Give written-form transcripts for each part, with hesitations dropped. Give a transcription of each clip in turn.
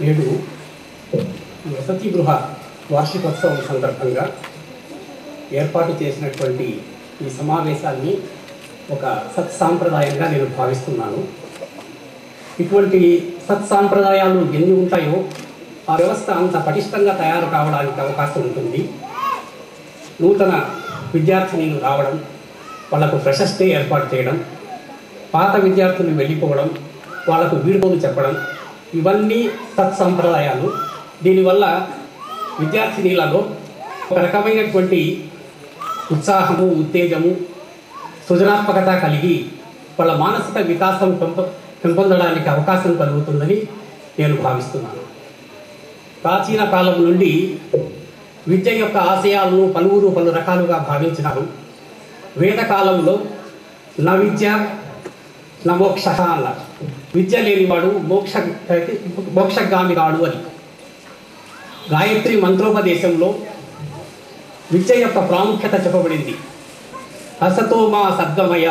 నేడు వసతి గృహ వార్షికోత్సవం సందర్భంగా ఏర్పాటు చేసినటువంటి ఈ సమావేశాన్ని ఒక సత్సాంప్రదాయంగా నేను భావిస్తున్నాను. ఇటువంటి సత్సాంప్రదాయాలు ఎన్ని ఉంటాయో ఆ వ్యవస్థ అంత పటిష్టంగా తయారు కావడానికి అవకాశం ఉంటుంది. నూతన విద్యార్థినీలు రావడం, వాళ్లకు ఫ్రెషర్స్ డే ఏర్పాటు చేయడం, పాత విద్యార్థులు వెళ్ళిపోవడం, వాళ్లకు వీడ్కోలు చెప్పడం, ఇవన్నీ సత్సాంప్రదాయాలు. దీనివల్ల విద్యార్థినీలలో ఒక రకమైనటువంటి ఉత్సాహము, ఉత్తేజము, సృజనాత్మకత కలిగి వాళ్ళ మానసిక వికాసం పెంపొందడానికి అవకాశం కలుగుతుందని నేను భావిస్తున్నాను. ప్రాచీన కాలం నుండి విద్య యొక్క ఆశయాలను పలువురు పలు రకాలుగా భావించినారు. వేదకాలంలో న విద్య న మోక్ష అన్నారు. విద్య లేనివాడు మోక్షగామి కాడు అని. గాయత్రి మంత్రోపదేశంలో విద్య యొక్క ప్రాముఖ్యత చెప్పబడింది. అసతో మా సద్గమయ,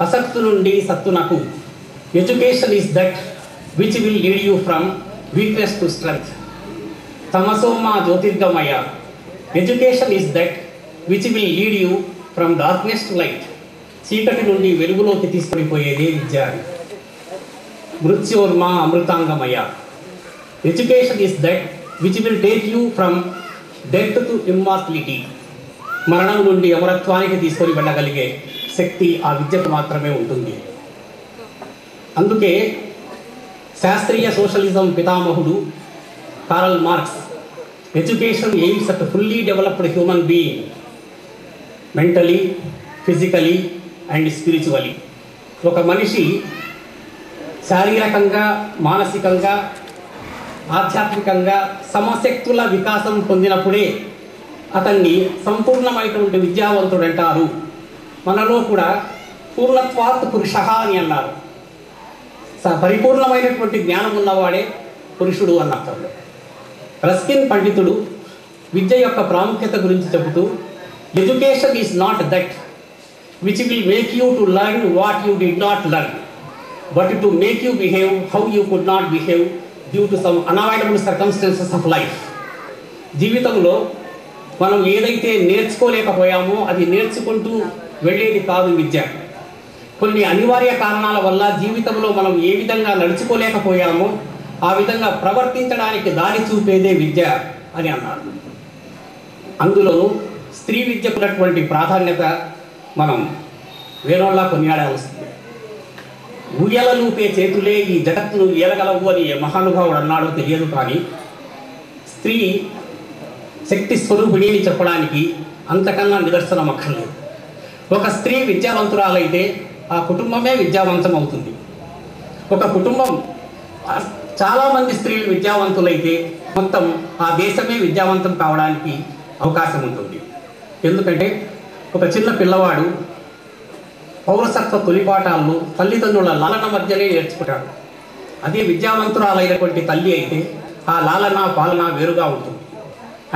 అసత్తు నుండి సత్తునకు. Education is that which will lead you from weakness to strength. తమసో మా జ్యోతిర్గమయ, education is that which will lead you from darkness to light. చీకటి నుండి వెలుగులోకి తీసుకొని పోయేదే విద్య. మృత్యోర్మా అమృతాంగమయ, education is that which will take you from death to immortality. మరణం నుండి అమరత్వానికి తీసుకొని వెళ్ళగలిగే శక్తి ఆ విద్యకు మాత్రమే ఉంటుంది. అందుకే శాస్త్రీయ సోషలిజం పితామహుడు Karl Marx education AIIMS at fully developed human being mentally, physically and spiritually. ఒక మనిషి శారీరకంగా, మానసికంగా, ఆధ్యాత్మికంగా సమశక్తుల వికాసం పొందినప్పుడే అతన్ని సంపూర్ణమైనటువంటి విద్యావంతుడు అంటారు. మనలో కూడా పూర్ణత్వాత్ పురుష అని అన్నారు. పరిపూర్ణమైనటువంటి జ్ఞానం ఉన్నవాడే పురుషుడు అన్నారు. రస్కిన్ పండితుడు విద్య యొక్క ప్రాముఖ్యత గురించి చెబుతూ, education is not that which will make you to learn what you did not learn, but to make you behave how you could not behave due to some unavoidable circumstances of life. జీవితంలో మనం ఏదైతే నేర్చుకోలేకపోయామో అది నేర్చుకుంటూ వెళ్ళేది కాదు విద్య. కొన్ని అనివార్య కారణాల వల్ల జీవితంలో మనం ఏ విధంగా నడుచుకోలేకపోయామో ఆ విధంగా ప్రవర్తించడానికి దారి చూపేదే విద్య అని అన్నారు. అందులోనూ స్త్రీ విద్యకు ఉన్నటువంటి ప్రాధాన్యత మనం వేణోళ్ళ కొనియాడాల్సింది. ఊయలలూపే చేతులే ఈ జగత్తును ఏలగలవు అని మహానుభావుడు అన్నాడో తెలియదు, కానీ స్త్రీ శక్తి స్వరూపిణి అని చెప్పడానికి అంతకన్నా నిదర్శనం అక్కర్లేదు. ఒక స్త్రీ విద్యావంతురాలైతే ఆ కుటుంబమే విద్యావంతం అవుతుంది. ఒక కుటుంబం చాలామంది స్త్రీలు విద్యావంతులైతే మొత్తం ఆ దేశమే విద్యావంతం కావడానికి అవకాశం ఉంటుంది. ఎందుకంటే ఒక చిన్న పిల్లవాడు పౌరసత్వ తొలిపాఠాలను తల్లిదండ్రుల లాలన మధ్యనే నేర్చుకుంటాడు. అదే విద్యావంతురాలైనటువంటి తల్లి అయితే ఆ లాలన పాలన వేరుగా ఉంటుంది.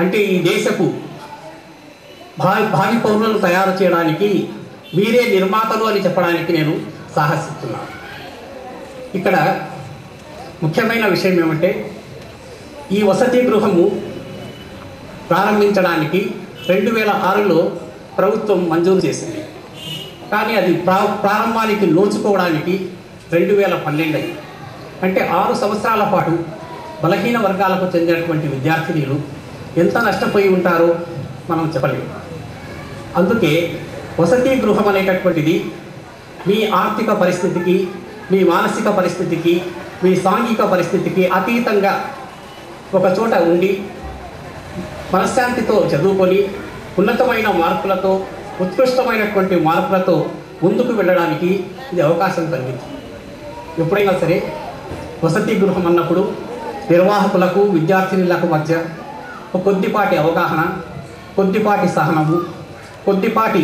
అంటే ఈ దేశపు భావి పౌరులను తయారు చేయడానికి మీరే నిర్మాతలు అని చెప్పడానికి నేను సాహసిస్తున్నాను. ఇక్కడ ముఖ్యమైన విషయం ఏమంటే, ఈ వసతి గృహము ప్రారంభించడానికి 2006లో ప్రభుత్వం మంజూరు చేసింది. కానీ అది ప్రారంభానికి నోచుకోవడానికి 2012 అయింది. అంటే 6 సంవత్సరాల పాటు బలహీన వర్గాలకు చెందినటువంటి విద్యార్థినీలు ఎంత నష్టపోయి ఉంటారో మనం చెప్పలేము. అందుకే వసతి గృహం అనేటటువంటిది మీ ఆర్థిక పరిస్థితికి, మీ మానసిక పరిస్థితికి, మీ సాంఘిక పరిస్థితికి అతీతంగా ఒక చోట ఉండి మనశ్శాంతితో చదువుకొని ఉన్నతమైన మార్కులతో, ఉత్కృష్టమైనటువంటి మార్కులతో ముందుకు వెళ్ళడానికి ఇది అవకాశం కలిగింది. ఎప్పుడైనా సరే వసతి గృహం అన్నప్పుడు నిర్వాహకులకు, విద్యార్థినులకు మధ్య కొద్దిపాటి అవగాహన, కొద్దిపాటి సహనము, కొద్దిపాటి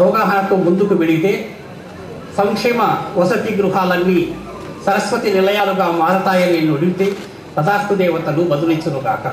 అవగాహనతో ముందుకు వెళితే సంక్షేమ వసతి గృహాలన్నీ సరస్వతి నిలయాలుగా మారతాయని నేను అడిగితే తథాస్తు దేవతలు బదులిచ్చును కాక.